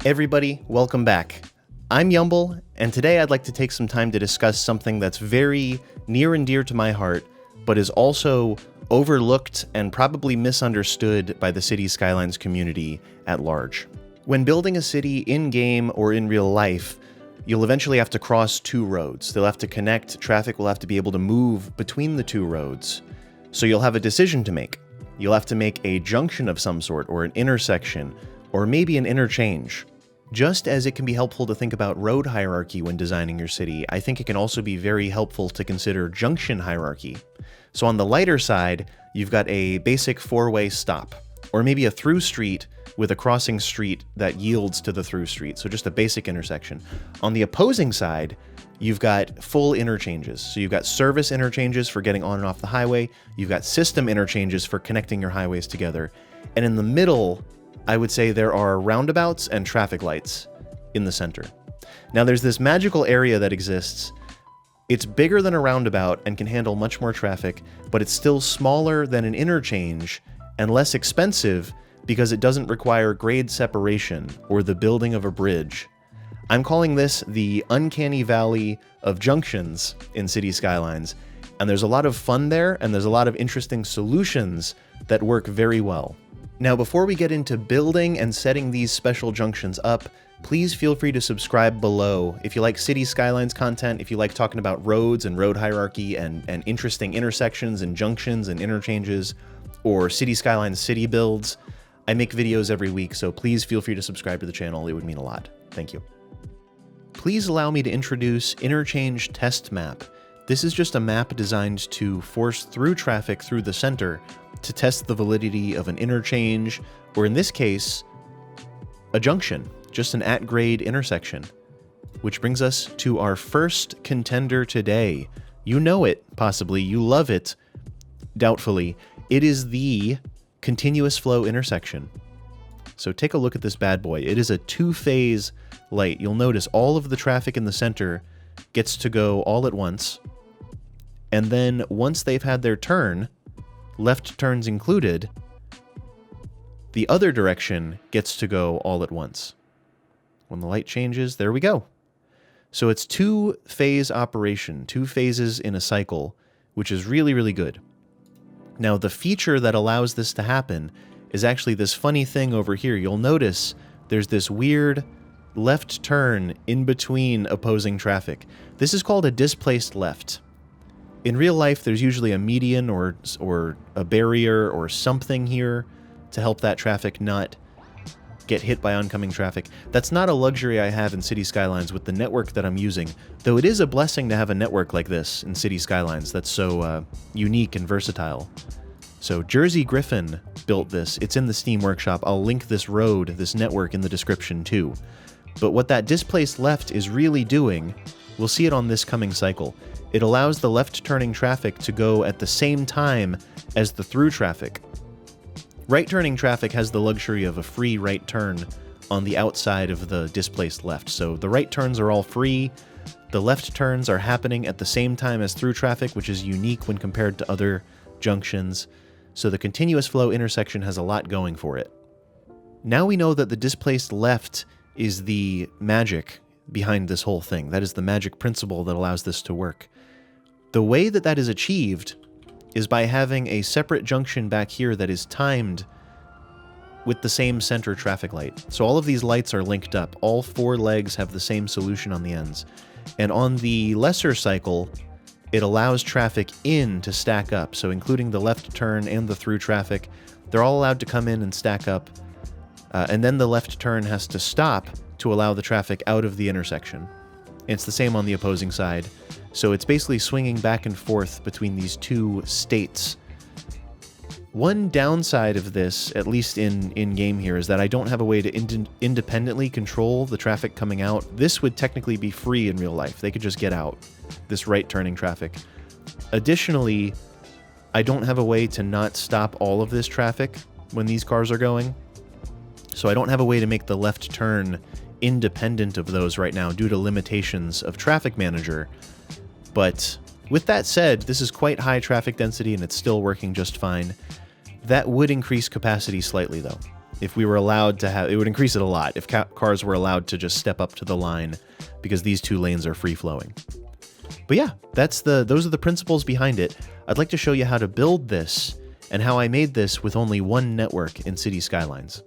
Everybody, welcome back. I'm Yumble, and today I'd like to take some time to discuss something that's very near and dear to my heart, but is also overlooked and probably misunderstood by the Cities Skylines community at large. When building a city in-game or in real life, you'll eventually have to cross two roads. They'll have to connect, traffic will have to be able to move between the two roads. So you'll have a decision to make. You'll have to make a junction of some sort, or an intersection, or maybe an interchange. Just as it can be helpful to think about road hierarchy when designing your city, I think it can also be very helpful to consider junction hierarchy. So on the lighter side, you've got a basic four-way stop, or maybe a through street with a crossing street that yields to the through street, so just a basic intersection. On the opposing side, you've got full interchanges. So you've got service interchanges for getting on and off the highway, you've got system interchanges for connecting your highways together, and in the middle, I would say there are roundabouts and traffic lights in the center. Now there's this magical area that exists. It's bigger than a roundabout and can handle much more traffic, but it's still smaller than an interchange and less expensive because it doesn't require grade separation or the building of a bridge. I'm calling this the Uncanny Valley of Junctions in Cities Skylines, and there's a lot of fun there, and there's a lot of interesting solutions that work very well. Now, before we get into building and setting these special junctions up, please feel free to subscribe below. If you like Cities Skylines content, if you like talking about roads and road hierarchy and interesting intersections and junctions and interchanges, or Cities Skylines city builds, I make videos every week, so please feel free to subscribe to the channel. It would mean a lot. Thank you. Please allow me to introduce Interchange Test Map. This is just a map designed to force through traffic through the center to test the validity of an interchange, or in this case, a junction, just an at-grade intersection. Which brings us to our first contender today. You know it, possibly, you love it, doubtfully. It is the continuous flow intersection. So take a look at this bad boy. It is a two-phase light. You'll notice all of the traffic in the center gets to go all at once, and then once they've had their turn, left turns included, the other direction gets to go all at once. When the light changes, there we go. So it's two-phase operation, two phases in a cycle, which is really, really good. Now, the feature that allows this to happen is actually this funny thing over here. You'll notice there's this weird left turn in between opposing traffic. This is called a displaced left. In real life, there's usually a median or a barrier or something here to help that traffic not get hit by oncoming traffic. That's not a luxury I have in Cities Skylines with the network that I'm using, though it is a blessing to have a network like this in Cities Skylines that's so unique and versatile. So Jersey Griffin built this. It's in the Steam Workshop. I'll link this road, this network, in the description too. But what that displaced left is really doing, we'll see it on this coming cycle. It allows the left-turning traffic to go at the same time as the through traffic. Right-turning traffic has the luxury of a free right turn on the outside of the displaced left. So the right turns are all free. The left turns are happening at the same time as through traffic, which is unique when compared to other junctions. So the continuous flow intersection has a lot going for it. Now we know that the displaced left is the magic behind this whole thing. That is the magic principle that allows this to work. The way that that is achieved is by having a separate junction back here that is timed with the same center traffic light. So all of these lights are linked up. All four legs have the same solution on the ends. And on the lesser cycle, it allows traffic in to stack up. So including the left turn and the through traffic, they're all allowed to come in and stack up. And then the left turn has to stop to allow the traffic out of the intersection. It's the same on the opposing side. So it's basically swinging back and forth between these two states. One downside of this, at least in-game here, is that I don't have a way to independently control the traffic coming out. This would technically be free in real life. They could just get out, this right-turning traffic. Additionally, I don't have a way to not stop all of this traffic when these cars are going. So I don't have a way to make the left turn independent of those right now due to limitations of Traffic Manager. But with that said, this is quite high traffic density and it's still working just fine. That would increase capacity slightly though. if we were allowed to have, it would increase it a lot if cars were allowed to just step up to the line because these two lanes are free flowing. But yeah, those are the principles behind it. I'd like to show you how to build this and how I made this with only one network in City Skylines.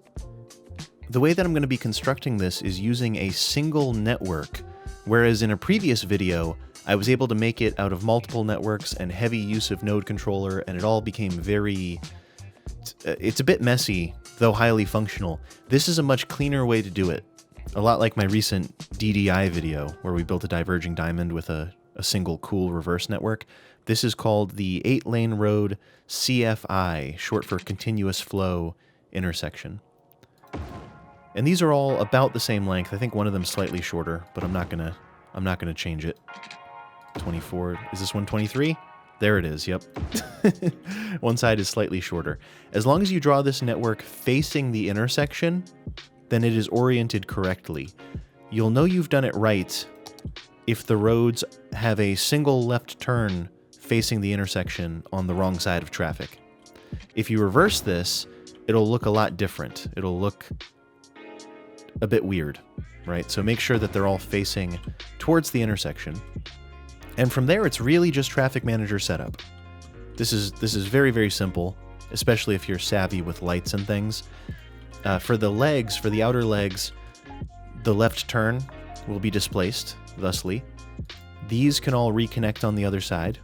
The way that I'm going to be constructing this is using a single network, whereas in a previous video, I was able to make it out of multiple networks and heavy use of node controller, and it all became very... It's a bit messy, though highly functional. This is a much cleaner way to do it. A lot like my recent DDI video, where we built a diverging diamond with a single cool reverse network. This is called the 8-lane road CFI, short for continuous flow intersection. And these are all about the same length. I think one of them slightly shorter, but I'm not gonna change it. 24. Is this one 23? There it is, yep. One side is slightly shorter. As long as you draw this network facing the intersection, then it is oriented correctly. You'll know you've done it right if the roads have a single left turn facing the intersection on the wrong side of traffic. If you reverse this, it'll look a lot different. It'll look a bit weird, right? So make sure that they're all facing towards the intersection. And from there, it's really just traffic manager setup. This is very, very simple, especially if you're savvy with lights and things. For the legs, for the outer legs, the left turn will be displaced, thusly. These can all reconnect on the other side.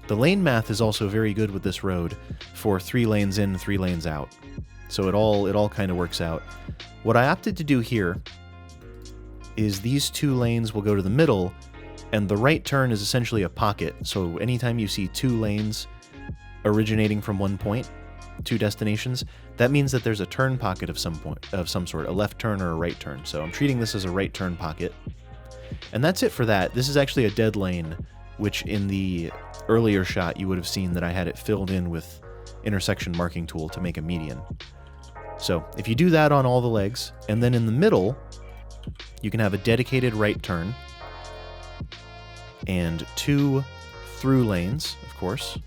The lane math is also very good with this road for 3 lanes in, 3 lanes out. So it all kind of works out. What I opted to do here is these 2 lanes will go to the middle, and the right turn is essentially a pocket. So anytime you see 2 lanes originating from one point, 2 destinations, that means that there's a turn pocket of some sort, a left turn or a right turn. So I'm treating this as a right turn pocket. And that's it for that. This is actually a dead lane, which in the earlier shot you would have seen that I had it filled in with intersection marking tool to make a median. So if you do that on all the legs, and then in the middle, you can have a dedicated right turn, and 2 through lanes, of course,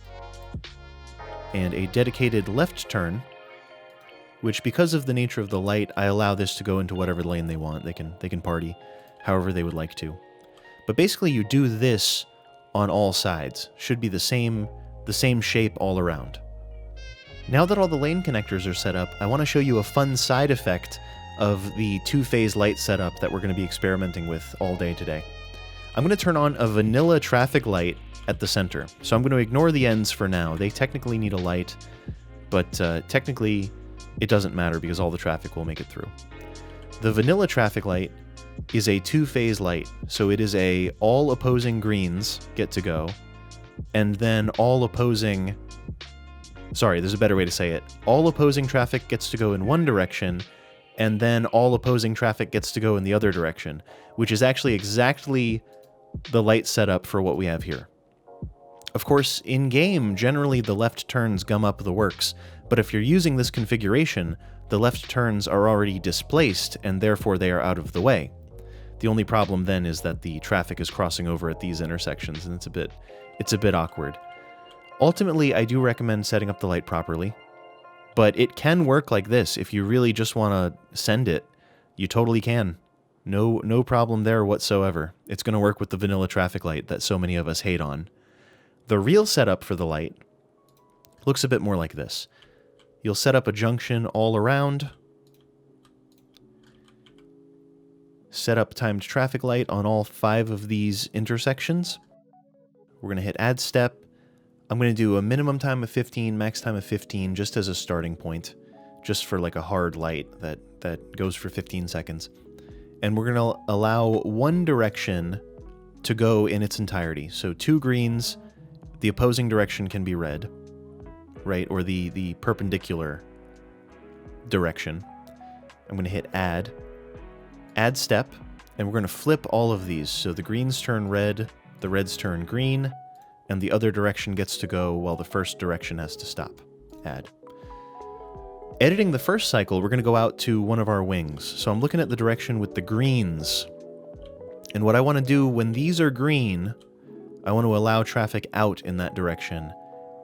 and a dedicated left turn, which because of the nature of the light, I allow this to go into whatever lane they want. They can party however they would like to. But basically you do this on all sides. Should be the same shape all around. Now that all the lane connectors are set up, I want to show you a fun side effect of the 2-phase light setup that we're going to be experimenting with all day today. I'm going to turn on a vanilla traffic light at the center. So I'm going to ignore the ends for now. They technically need a light, but technically it doesn't matter because all the traffic will make it through. The vanilla traffic light is a 2-phase light. So it is a all opposing greens get to go, and then all opposing... Sorry, there's a better way to say it. All opposing traffic gets to go in one direction, and then all opposing traffic gets to go in the other direction, which is actually exactly the light setup for what we have here. Of course, in-game, generally the left turns gum up the works, but if you're using this configuration, the left turns are already displaced, and therefore they are out of the way. The only problem then is that the traffic is crossing over at these intersections, and it's a bit awkward. Ultimately, I do recommend setting up the light properly, but it can work like this. If you really just want to send it, you totally can. No problem there whatsoever. It's going to work with the vanilla traffic light that so many of us hate on. The real setup for the light looks a bit more like this. You'll set up a junction all around, set up timed traffic light on all 5 of these intersections. We're going to hit add step. I'm going to do a minimum time of 15, max time of 15, just as a starting point, just for like a hard light that goes for 15 seconds. And we're going to allow one direction to go in its entirety. So 2 greens, the opposing direction can be red, right? Or the perpendicular direction. I'm going to hit add step, and we're going to flip all of these. So the greens turn red, the reds turn green, and the other direction gets to go while the first direction has to stop. Add. Editing the first cycle, we're going to go out to one of our wings. So I'm looking at the direction with the greens. And what I want to do when these are green, I want to allow traffic out in that direction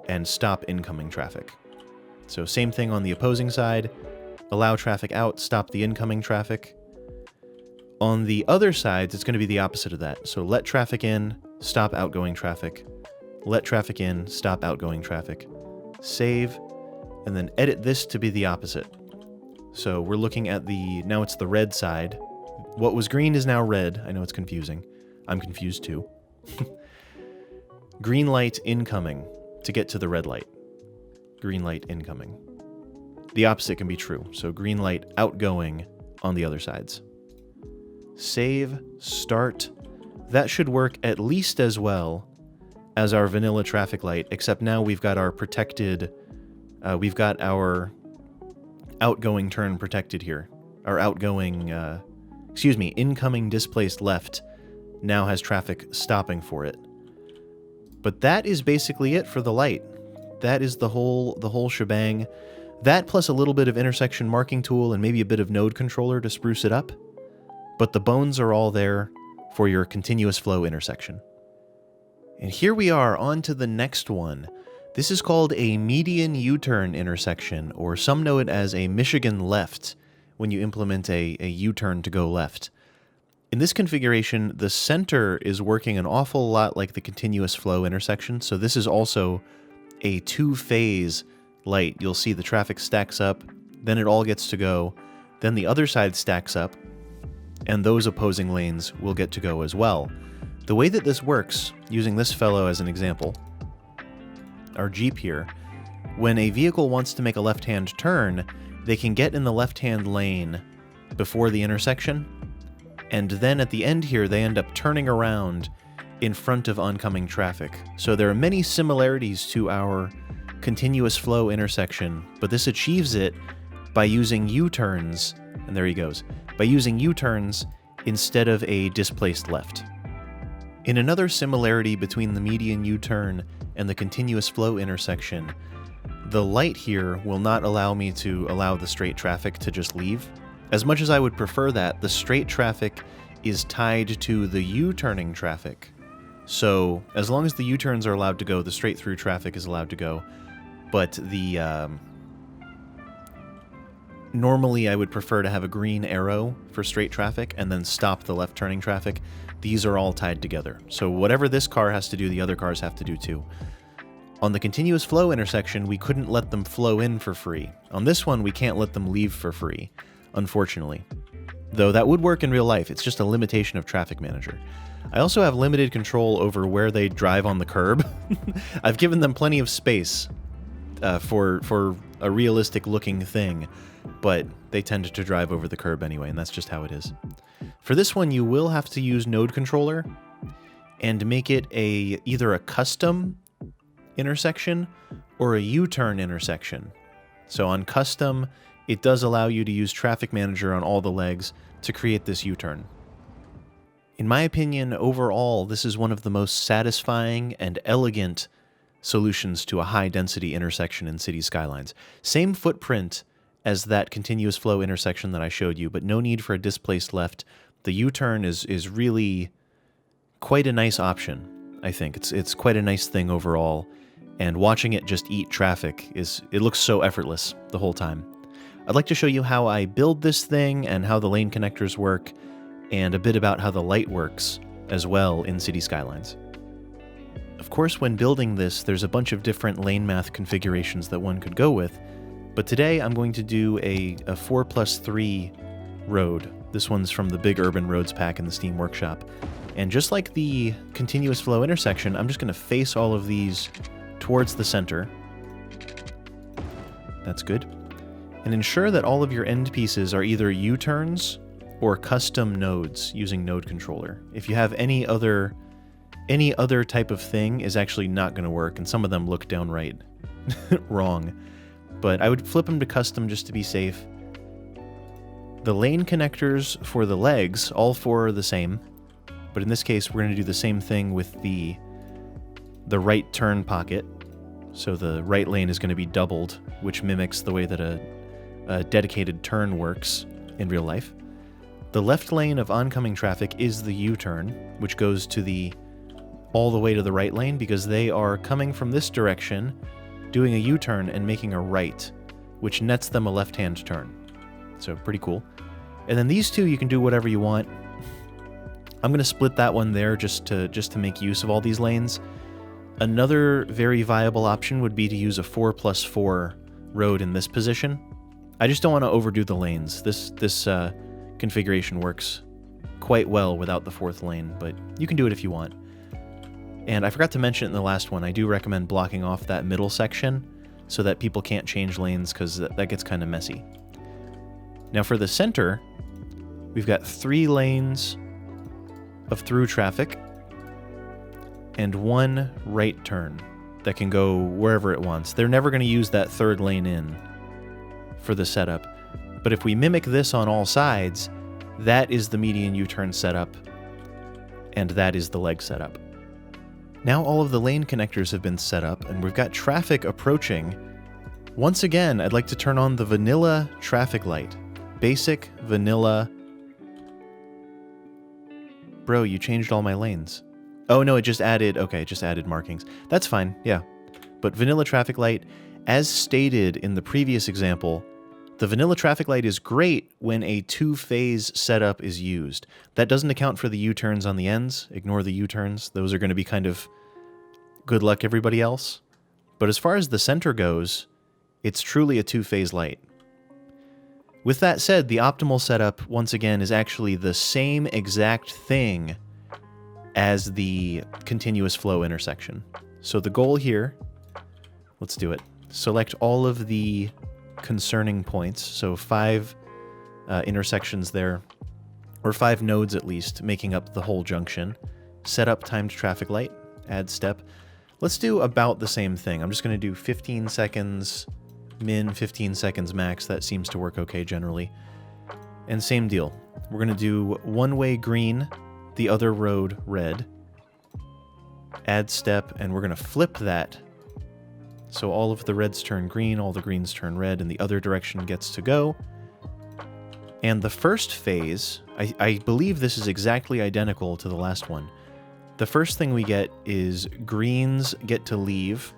and stop incoming traffic. So same thing on the opposing side. allow traffic out, stop the incoming traffic. On the other sides, it's going to be the opposite of that. So let traffic in, stop outgoing traffic. Let traffic in, stop outgoing traffic. Save, and then edit this to be the opposite. So we're looking at now it's the red side. What was green is now red. I know it's confusing. I'm confused too. Green light incoming to get to the red light. Green light incoming. The opposite can be true. So green light outgoing on the other sides. Save, start. That should work at least as well as our vanilla traffic light, except now we've got our protected, we've got our outgoing turn protected here. Our outgoing, incoming displaced left now has traffic stopping for it. But that is basically it for the light. That is the whole shebang. That plus a little bit of intersection marking tool and maybe a bit of node controller to spruce it up. But the bones are all there for your continuous flow intersection. And here we are on to the next one. This is called a median U-turn intersection, or some know it as a Michigan left when you implement a U-turn to go left. In this configuration, the center is working an awful lot like the continuous flow intersection, so this is also a two-phase light. You'll see the traffic stacks up, then it all gets to go, then the other side stacks up, and those opposing lanes will get to go as well. The way that this works, using this fellow as an example, our Jeep here, when a vehicle wants to make a left-hand turn, they can get in the left-hand lane before the intersection, and then at the end here, they end up turning around in front of oncoming traffic. So there are many similarities to our continuous flow intersection, but this achieves it by using U-turns, and there he goes, by using U-turns instead of a displaced left. In another similarity between the median U-turn and the continuous flow intersection, the light here will not allow me to allow the straight traffic to just leave. As much as I would prefer that, the straight traffic is tied to the U-turning traffic. So as long as the U-turns are allowed to go, the straight through traffic is allowed to go. But the normally I would prefer to have a green arrow for straight traffic and then stop the left turning traffic. These are all tied together. So whatever this car has to do, the other cars have to do too. On the continuous flow intersection, we couldn't let them flow in for free. On this one, we can't let them leave for free, unfortunately. Though that would work in real life, it's just a limitation of Traffic Manager. I also have limited control over where they drive on the curb. I've given them plenty of space for a realistic looking thing, but they tend to drive over the curb anyway, and that's just how it is. For this one, you will have to use Node Controller and make it either a custom intersection or a U-turn intersection. So on custom, it does allow you to use Traffic Manager on all the legs to create this U-turn. In my opinion, overall, this is one of the most satisfying and elegant solutions to a high-density intersection in city skylines. Same footprint as that continuous flow intersection that I showed you, but no need for a displaced left. The U-turn is really quite a nice option, I think. It's quite a nice thing overall, and watching it just eat traffic it looks so effortless the whole time. I'd like to show you how I build this thing and how the lane connectors work, and a bit about how the light works as well in city skylines. Of course, when building this, there's a bunch of different lane math configurations that one could go with, but today I'm going to do a 4+3 road. This one's from the Big Urban Roads pack in the Steam Workshop. And just like the continuous flow intersection, I'm just going to face all of these towards the center. That's good. And ensure that all of your end pieces are either U-turns or custom nodes using Node Controller. If you have any other type of thing is actually not going to work, and some of them look downright wrong. But I would flip them to custom just to be safe. The lane connectors for the legs, all four are the same, but in this case we're going to do the same thing with the right turn pocket. So the right lane is going to be doubled, which mimics the way that a dedicated turn works in real life. The left lane of oncoming traffic is the U-turn, which goes to all the way to the right lane because they are coming from this direction, doing a U-turn and making a right, which nets them a left-hand turn. So pretty cool. And then these two, you can do whatever you want. I'm going to split that one there just to make use of all these lanes. Another very viable option would be to use a 4+4 road in this position. I just don't want to overdo the lanes. This configuration works quite well without the fourth lane, but you can do it if you want. And I forgot to mention it in the last one, I do recommend blocking off that middle section so that people can't change lanes, because that gets kind of messy. Now for the center, we've got 3 lanes of through traffic and 1 right turn that can go wherever it wants. They're never going to use that third lane in for the setup. But if we mimic this on all sides, that is the median U-turn setup, and that is the leg setup. Now all of the lane connectors have been set up, and we've got traffic approaching. Once again, I'd like to turn on the vanilla traffic light. Basic, vanilla. Bro, you changed all my lanes. Oh no, it just added, okay, it just added markings. That's fine, yeah. But vanilla traffic light, as stated in the previous example, the vanilla traffic light is great when a 2-phase setup is used. That doesn't account for the U-turns on the ends. Ignore the U-turns. Those are going to be kind of good luck everybody else. But as far as the center goes, it's truly a 2-phase light. With that said, the optimal setup, once again, is actually the same exact thing as the continuous flow intersection. So the goal here, let's do it. Select all of the concerning points, so 5 intersections there, or 5 nodes at least, making up the whole junction. Set up timed traffic light, add step. Let's do about the same thing. I'm just going to do 15 seconds min, 15 seconds max. That seems to work okay generally. And same deal. We're going to do one-way green, the other road red. Add step, and we're going to flip that. So all of the reds turn green, all the greens turn red, and the other direction gets to go. And the first phase, I believe this is exactly identical to the last one. The first thing we get is greens get to leave.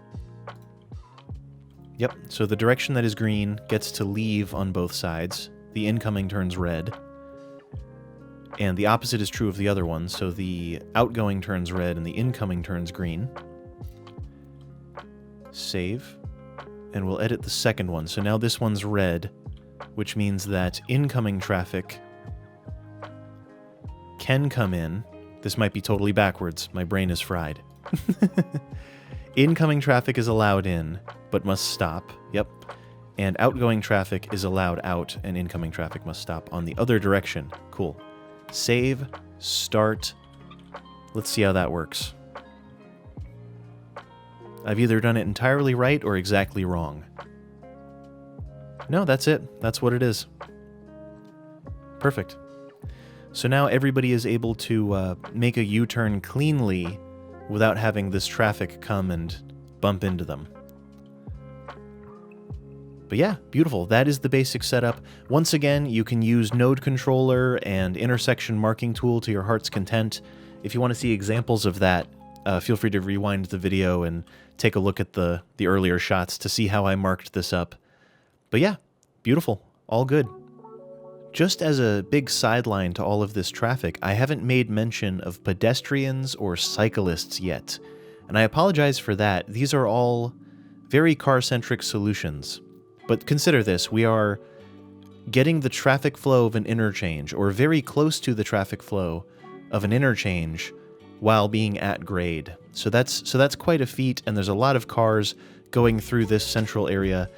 Yep, so the direction that is green gets to leave on both sides. The incoming turns red. And the opposite is true of the other one, so the outgoing turns red and the incoming turns green. Save, and we'll edit the second one. So now this one's red, which means that incoming traffic can come in. This might be totally backwards. My brain is fried. Incoming traffic is allowed in, but must stop. Yep. And outgoing traffic is allowed out, and incoming traffic must stop on the other direction. Cool. Save, start. Let's see how that works. I've either done it entirely right or exactly wrong. No, that's it. That's what it is. Perfect. So now everybody is able to make a U-turn cleanly without having this traffic come and bump into them. But yeah, beautiful. That is the basic setup. Once again, you can use node controller and intersection marking tool to your heart's content. If you want to see examples of that, feel free to rewind the video and take a look at the earlier shots to see how I marked this up. But yeah, beautiful. All good. Just as a big sideline to all of this traffic, I haven't made mention of pedestrians or cyclists yet. And I apologize for that. These are all very car-centric solutions. But consider this, we are getting the traffic flow of an interchange, or very close to the traffic flow of an interchange, while being at grade. So that's quite a feat, and there's a lot of cars going through this central area.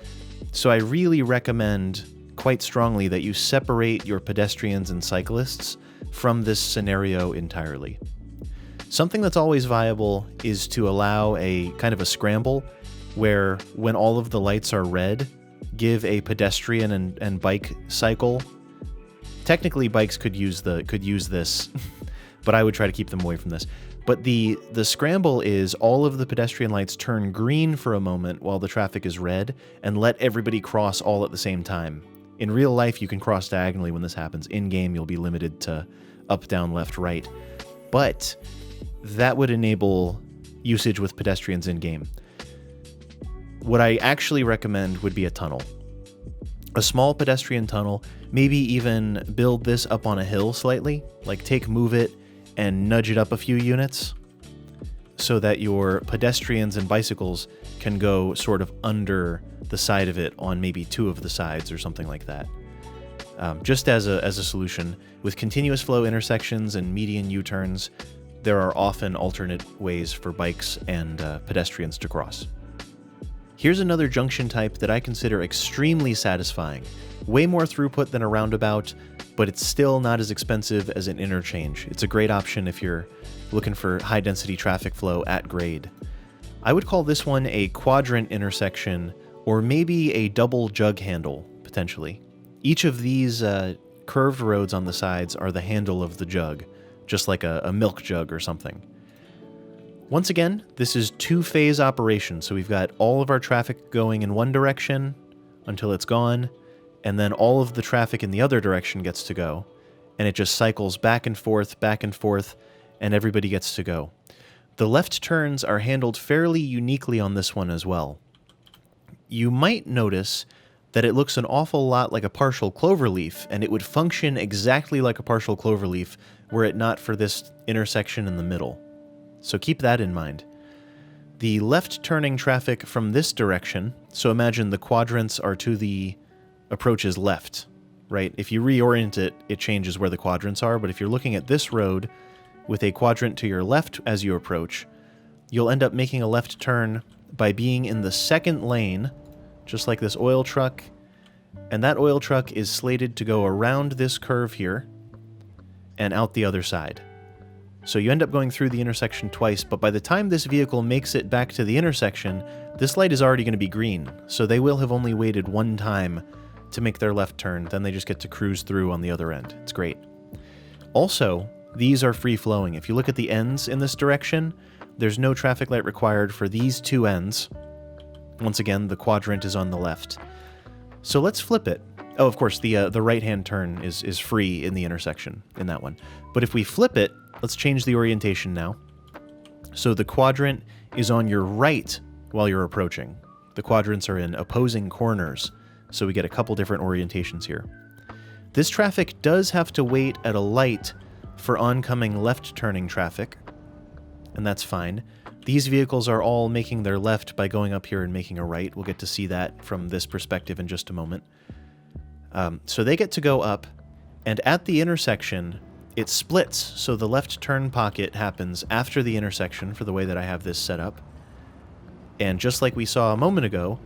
So I really recommend quite strongly that you separate your pedestrians and cyclists from this scenario entirely. Something that's always viable is to allow a kind of a scramble where when all of the lights are red, give a pedestrian and bike cycle. Technically bikes could use this, but I would try to keep them away from this. But the scramble is all of the pedestrian lights turn green for a moment while the traffic is red, and let everybody cross all at the same time. In real life, you can cross diagonally when this happens. In-game, you'll be limited to up, down, left, right. But that would enable usage with pedestrians in-game. What I actually recommend would be a tunnel. a small pedestrian tunnel, maybe even build this up on a hill slightly, like move it and nudge it up a few units so that your pedestrians and bicycles can go sort of under the side of it on maybe 2 of the sides or something like that. Just as a solution, with continuous flow intersections and median U-turns, there are often alternate ways for bikes and pedestrians to cross. Here's another junction type that I consider extremely satisfying. Way more throughput than a roundabout, but it's still not as expensive as an interchange. It's a great option if you're looking for high-density traffic flow at grade. I would call this one a quadrant intersection, or maybe a double jug handle, potentially. Each of these curved roads on the sides are the handle of the jug, just like a milk jug or something. Once again, this is 2-phase operation, so we've got all of our traffic going in one direction until it's gone, and then all of the traffic in the other direction gets to go, and it just cycles back and forth, and everybody gets to go. The left turns are handled fairly uniquely on this one as well. You might notice that it looks an awful lot like a partial cloverleaf, and it would function exactly like a partial cloverleaf were it not for this intersection in the middle. So keep that in mind. The left turning traffic from this direction, so imagine the quadrants are to the approach's left, right? If you reorient it, it changes where the quadrants are, but if you're looking at this road with a quadrant to your left as you approach, you'll end up making a left turn by being in the second lane, just like this oil truck, and that oil truck is slated to go around this curve here and out the other side. So you end up going through the intersection twice, but by the time this vehicle makes it back to the intersection, this light is already going to be green, so they will have only waited one time to make their left turn, then they just get to cruise through on the other end. It's great. Also, these are free-flowing. If you look at the ends in this direction, there's no traffic light required for these 2 ends. Once again, the quadrant is on the left. So let's flip it. Oh, of course, the right-hand turn is free in the intersection in that one. But if we flip it, let's change the orientation now. So the quadrant is on your right while you're approaching. The quadrants are in opposing corners, so we get a couple different orientations here. This traffic does have to wait at a light for oncoming left-turning traffic, and that's fine. These vehicles are all making their left by going up here and making a right. We'll get to see that from this perspective in just a moment. So they get to go up, and at the intersection, it splits, so the left turn pocket happens after the intersection for the way that I have this set up. And just like we saw a moment ago,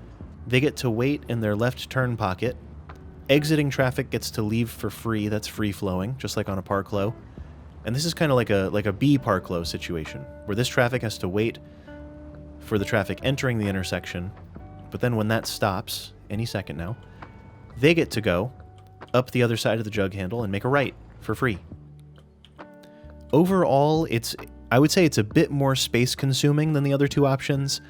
they get to wait in their left turn pocket. Exiting traffic gets to leave for free. That's free-flowing, just like on a park-low. And this is kind of like a B park-low situation, where this traffic has to wait for the traffic entering the intersection, but then when that stops, any second now, they get to go up the other side of the jug handle and make a right for free. Overall, I would say it's a bit more space-consuming than the other 2 options,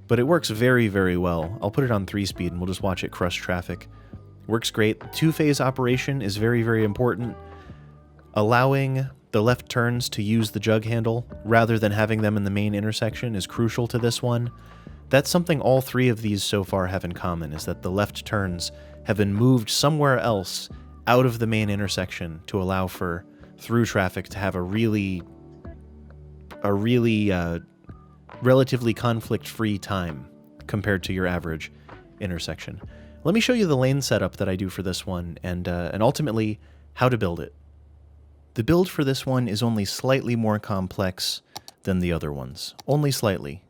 but it works very, very well. I'll put it on 3-speed and we'll just watch it crush traffic. Works great. 2-phase operation is very, very important. Allowing the left turns to use the jug handle rather than having them in the main intersection is crucial to this one. That's something all 3 of these so far have in common, is that the left turns have been moved somewhere else out of the main intersection to allow for through traffic to have a really relatively conflict-free time compared to your average intersection. Let me show you the lane setup that I do for this one and ultimately how to build it. The build for this one is only slightly more complex than the other ones. Only slightly.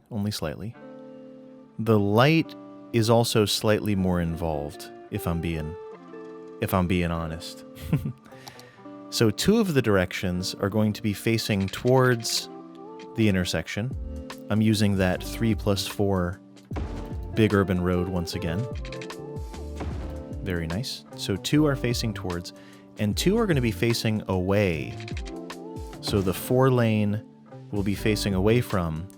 The light is also slightly more involved, if I'm being honest. So 2 of the directions are going to be facing towards the intersection. I'm using that 3+4 big urban road once again. Very nice. So 2 are facing towards, and 2 are going to be facing away. So the 4-lane will be facing away from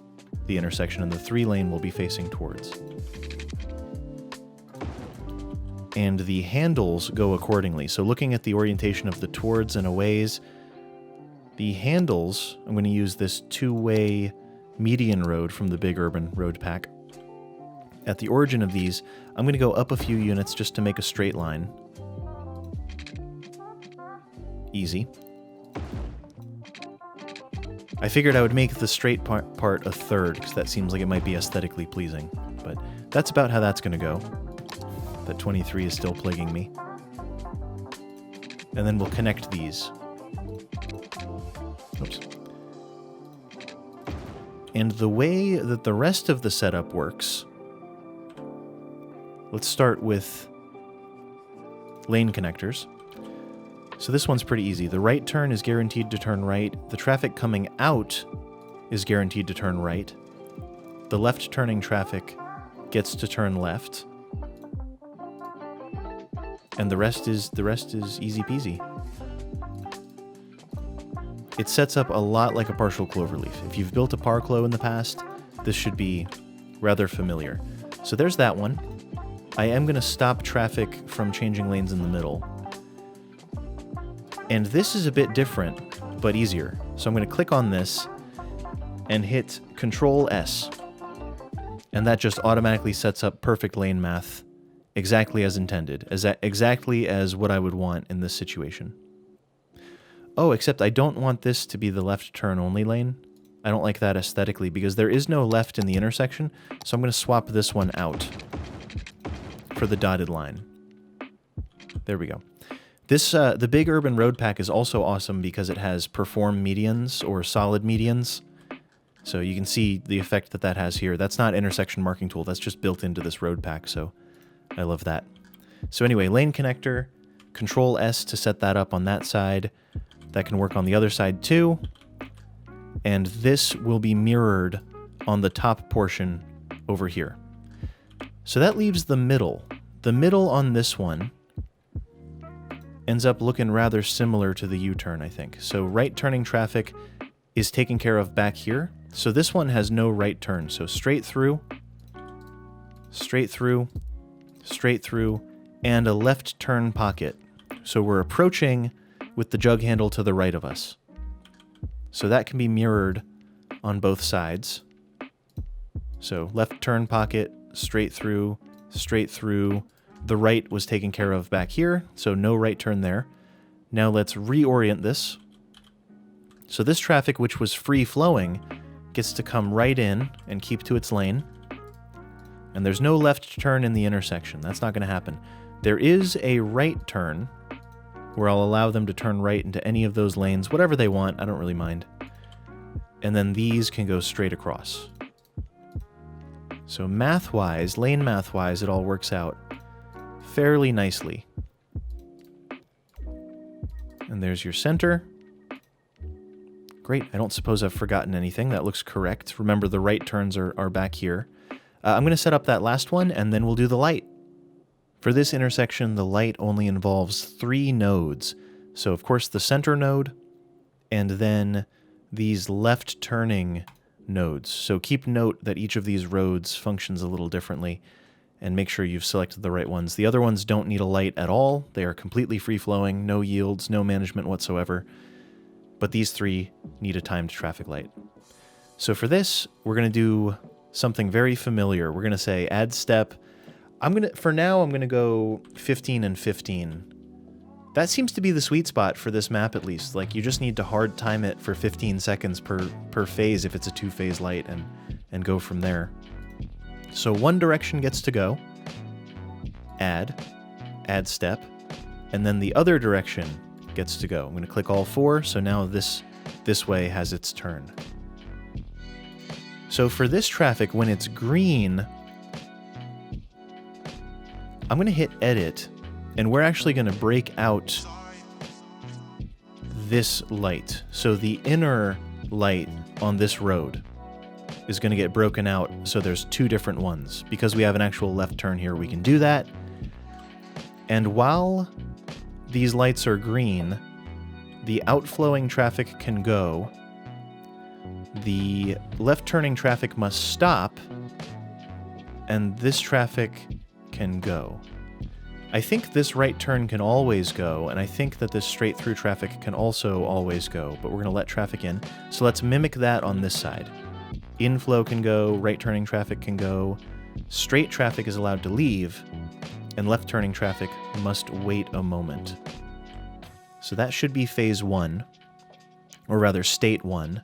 the intersection, and the 3-lane will be facing towards. And the handles go accordingly. So looking at the orientation of the towards and aways, the handles, I'm going to use this 2-way median road from the big urban road pack. at the origin of these, I'm going to go up a few units just to make a straight line. Easy. I figured I would make the straight part a third, because that seems like it might be aesthetically pleasing. But that's about how that's going to go. That 23 is still plaguing me. And then we'll connect these. Oops. And the way that the rest of the setup works, let's start with lane connectors. So this one's pretty easy. The right turn is guaranteed to turn right. The traffic coming out is guaranteed to turn right. The left turning traffic gets to turn left. And the rest is easy peasy. It sets up a lot like a partial cloverleaf. If you've built a parclo in the past, this should be rather familiar. So there's that one. I am going to stop traffic from changing lanes in the middle. And this is a bit different, but easier. So I'm going to click on this and hit Control S. And that just automatically sets up perfect lane math exactly as intended, exactly as what I would want in this situation. Oh, except I don't want this to be the left turn only lane. I don't like that aesthetically because there is no left in the intersection, so I'm going to swap this one out for the dotted line. There we go. This the big urban road pack is also awesome because it has perform medians or solid medians. So you can see the effect that has here. That's not intersection marking tool. That's just built into this road pack, so I love that. So anyway, lane connector, Control S to set that up on that side. That can work on the other side too. And this will be mirrored on the top portion over here. So that leaves the middle. The middle on this one ends up looking rather similar to the U-turn, I think. So right turning traffic is taken care of back here. So this one has no right turn. So straight through, straight through, straight through, and a left turn pocket. So we're approaching with the jug handle to the right of us. So that can be mirrored on both sides. So left turn pocket, straight through, straight through. The right was taken care of back here, so no right turn there. Now let's reorient this. So this traffic, which was free-flowing, gets to come right in and keep to its lane. And there's no left turn in the intersection. That's not going to happen. There is a right turn, where I'll allow them to turn right into any of those lanes, whatever they want, I don't really mind. And then these can go straight across. So math-wise, lane math-wise, it all works out fairly nicely. And there's your center. Great, I don't suppose I've forgotten anything. That looks correct. Remember, the right turns are back here. I'm going to set up that last one, and then we'll do the light. For this intersection, the light only involves 3 nodes. So, of course, the center node, and then these left-turning nodes. So keep note that each of these roads functions a little differently, and make sure you've selected the right ones. The other ones don't need a light at all. They are completely free-flowing, no yields, no management whatsoever. But these 3 need a timed traffic light. So for this, we're going to do something very familiar. We're going to say add step. For now, I'm going to go 15 and 15. That seems to be the sweet spot for this map, at least. Like, you just need to hard time it for 15 seconds per phase if it's a 2-phase light, and go from there. So one direction gets to go, add step, and then the other direction gets to go. I'm going to click all 4, so now this way has its turn. So for this traffic, when it's green, I'm going to hit edit, and we're actually going to break out this light. So the inner light on this road is going to get broken out, so there's 2 different ones. Because we have an actual left turn here, we can do that. And while these lights are green, the outflowing traffic can go. The left turning traffic must stop, and this traffic can go. I think this right turn can always go, and I think that this straight through traffic can also always go, but we're going to let traffic in. So let's mimic that on this side. Inflow can go, right turning traffic can go, straight traffic is allowed to leave, and left turning traffic must wait a moment. So that should be phase 1, or rather state 1.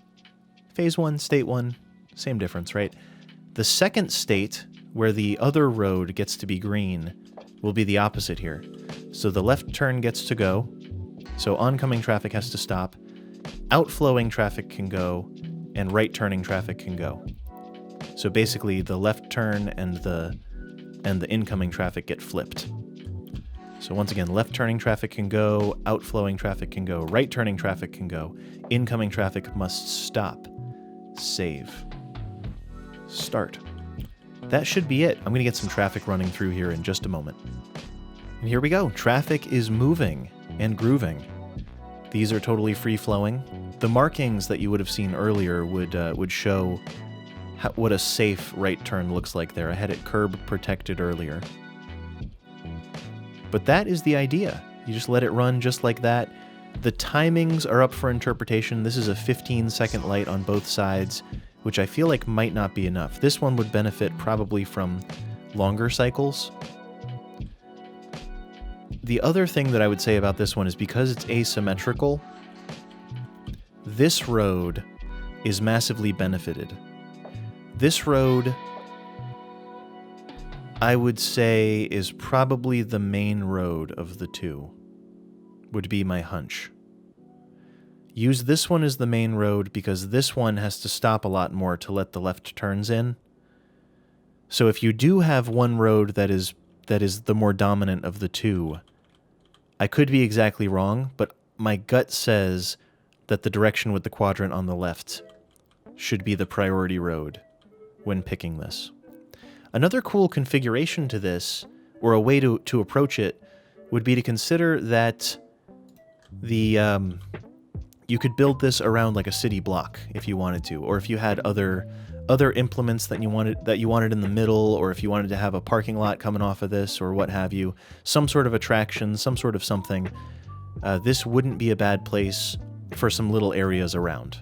Phase 1, state 1, same difference, right? The second state, where the other road gets to be green, will be the opposite here. So the left turn gets to go, so oncoming traffic has to stop, outflowing traffic can go, and right turning traffic can go. So basically the left turn and the incoming traffic get flipped. So once again, left turning traffic can go, outflowing traffic can go, right turning traffic can go, incoming traffic must stop. Save. Start. That should be it. I'm going to get some traffic running through here in just a moment. And here we go. Traffic is moving and grooving. These are totally free-flowing. The markings that you would have seen earlier would show what a safe right turn looks like there. I had it curb protected earlier. But that is the idea. You just let it run just like that. The timings are up for interpretation. This is a 15-second light on both sides, which I feel like might not be enough. This one would benefit probably from longer cycles. The other thing that I would say about this one is because it's asymmetrical, this road is massively benefited. This road, I would say, is probably the main road of the two, would be my hunch. Use this one as the main road because this one has to stop a lot more to let the left turns in. So if you do have one road that is the more dominant of the two, I could be exactly wrong, but my gut says that the direction with the quadrant on the left should be the priority road when picking this. Another cool configuration to this, or a way to approach it, would be to consider that you could build this around like a city block if you wanted to, or if you had other implements that you wanted in the middle, or if you wanted to have a parking lot coming off of this, or what have you, some sort of attraction, some sort of something. This wouldn't be a bad place for some little areas around.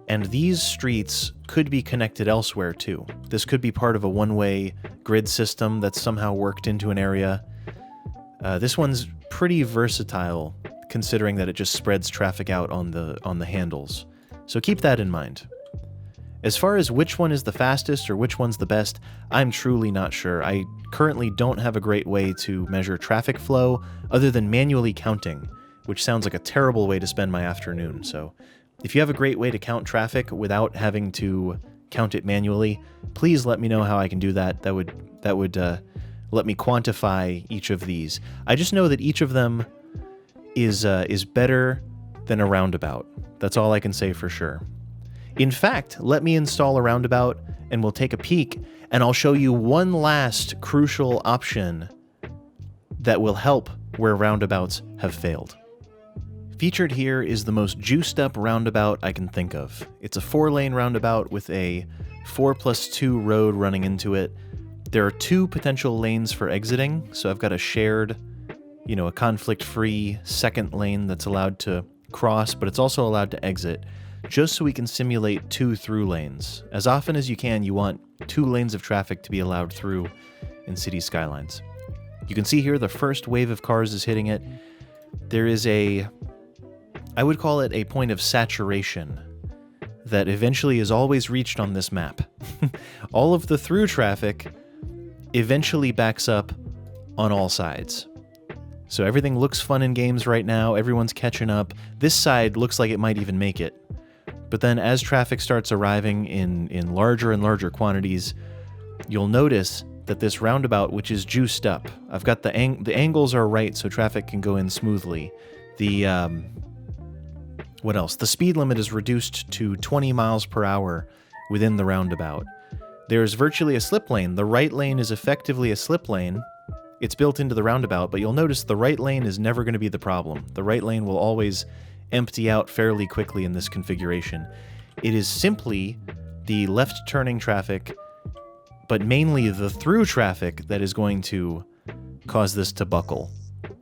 And these streets could be connected elsewhere too. This could be part of a one-way grid system that's somehow worked into an area. This one's pretty versatile, considering that it just spreads traffic out on the handles. So keep that in mind. As far as which one is the fastest or which one's the best, I'm truly not sure. I currently don't have a great way to measure traffic flow other than manually counting, which sounds like a terrible way to spend my afternoon. So if you have a great way to count traffic without having to count it manually, please let me know how I can do that. That would let me quantify each of these. I just know that each of them is better than a roundabout. That's all I can say for sure. In fact, let me install a roundabout and we'll take a peek, and I'll show you one last crucial option that will help where roundabouts have failed. Featured here is the most juiced up roundabout I can think of. It's a 4-lane roundabout with a 4+2 road running into it. There are 2 potential lanes for exiting, so I've got a shared, a conflict-free second lane that's allowed to cross, but it's also allowed to exit, just so we can simulate 2 through lanes. As often as you can, you want 2 lanes of traffic to be allowed through in city skylines. You can see here the first wave of cars is hitting it. There is I would call it a point of saturation that eventually is always reached on this map. All of the through traffic eventually backs up on all sides. So everything looks fun in games right now, everyone's catching up. This side looks like it might even make it. But then as traffic starts arriving in larger and larger quantities, you'll notice that this roundabout, which is juiced up, I've got the angles are right so traffic can go in smoothly. What else? The speed limit is reduced to 20 miles per hour within the roundabout. There's virtually a slip lane. The right lane is effectively a slip lane. It's built into the roundabout, but you'll notice the right lane is never going to be the problem. The right lane will always empty out fairly quickly in this configuration. It is simply the left turning traffic, but mainly the through traffic that is going to cause this to buckle.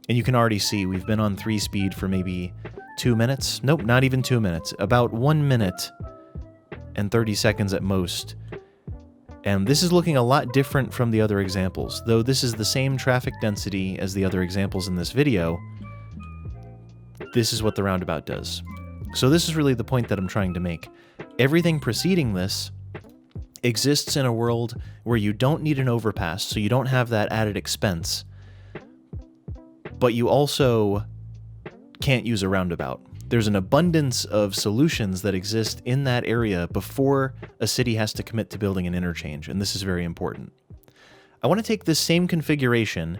And you can already see we've been on 3 speed for maybe 2 minutes. Nope, not even 2 minutes. About 1 minute and 30 seconds at most. And this is looking a lot different from the other examples. Though this is the same traffic density as the other examples in this video, this is what the roundabout does. So this is really the point that I'm trying to make. Everything preceding this exists in a world where you don't need an overpass, so you don't have that added expense, but you also can't use a roundabout. There's an abundance of solutions that exist in that area before a city has to commit to building an interchange, and this is very important. I want to take this same configuration,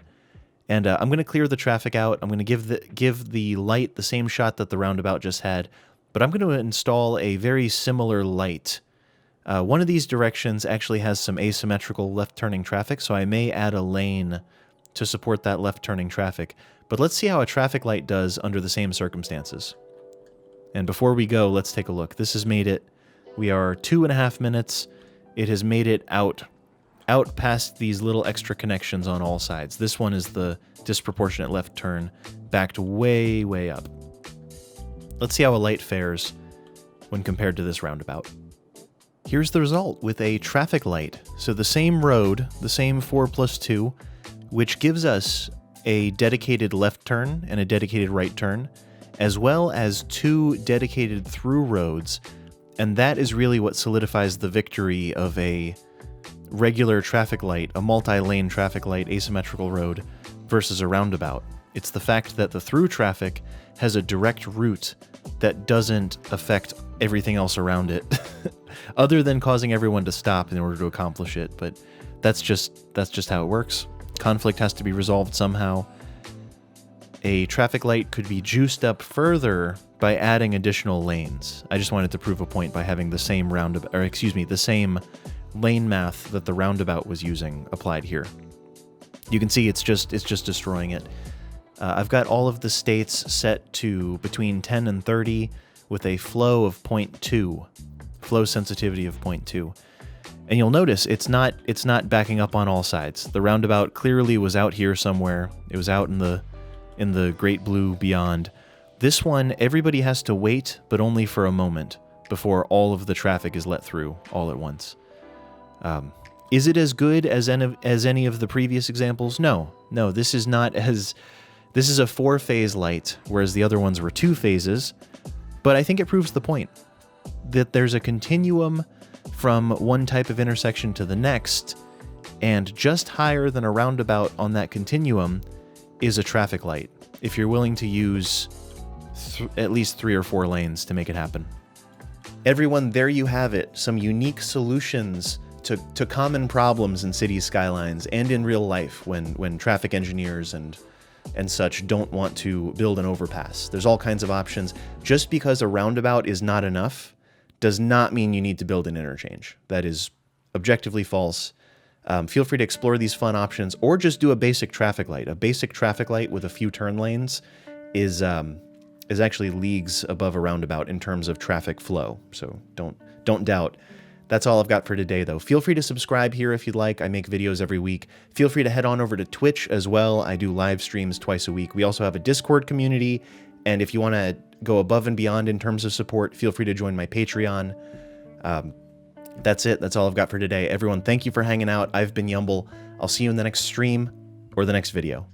and I'm going to clear the traffic out. I'm going to give the light the same shot that the roundabout just had, but I'm going to install a very similar light. One of these directions actually has some asymmetrical left-turning traffic, so I may add a lane to support that left-turning traffic. But let's see how a traffic light does under the same circumstances. And before we go, let's take a look. This has made it, we are 2.5 minutes. It has made it out past these little extra connections on all sides. This one is the disproportionate left turn, backed way, way up. Let's see how a light fares when compared to this roundabout. Here's the result with a traffic light. So the same road, the same 4+2, which gives us a dedicated left turn and a dedicated right turn, as well as 2 dedicated through roads, and that is really what solidifies the victory of a regular traffic light, a multi-lane traffic light asymmetrical road, versus a roundabout. It's the fact that the through traffic has a direct route that doesn't affect everything else around it, other than causing everyone to stop in order to accomplish it, but that's just how it works. Conflict has to be resolved somehow. A traffic light could be juiced up further by adding additional lanes. I just wanted to prove a point by having the same the same lane math that the roundabout was using applied here. You can see it's just destroying it. I've got all of the states set to between 10 and 30 with a flow of 0.2, flow sensitivity of 0.2. And you'll notice it's not backing up on all sides. The roundabout clearly was out here somewhere. It was out in the great blue beyond. This one, everybody has to wait, but only for a moment before all of the traffic is let through all at once. Is it as good as any of the previous examples? No, this is not as... This is a 4-phase light, whereas the other ones were 2 phases, but I think it proves the point that there's a continuum from one type of intersection to the next, and just higher than a roundabout on that continuum is a traffic light, if you're willing to use at least 3 or 4 lanes to make it happen. Everyone, there you have it, some unique solutions to common problems in city skylines and in real life when traffic engineers and such don't want to build an overpass. There's all kinds of options. Just because a roundabout is not enough does not mean you need to build an interchange. That is objectively false. Feel free to explore these fun options, or just do a basic traffic light. A basic traffic light with a few turn lanes is actually leagues above a roundabout in terms of traffic flow. So don't doubt. That's all I've got for today, though. Feel free to subscribe here if you'd like. I make videos every week. Feel free to head on over to Twitch as well. I do live streams twice a week. We also have a Discord community, and if you want to go above and beyond in terms of support, feel free to join my Patreon. That's it. That's all I've got for today. Everyone, thank you for hanging out. I've been Yumble. I'll see you in the next stream or the next video.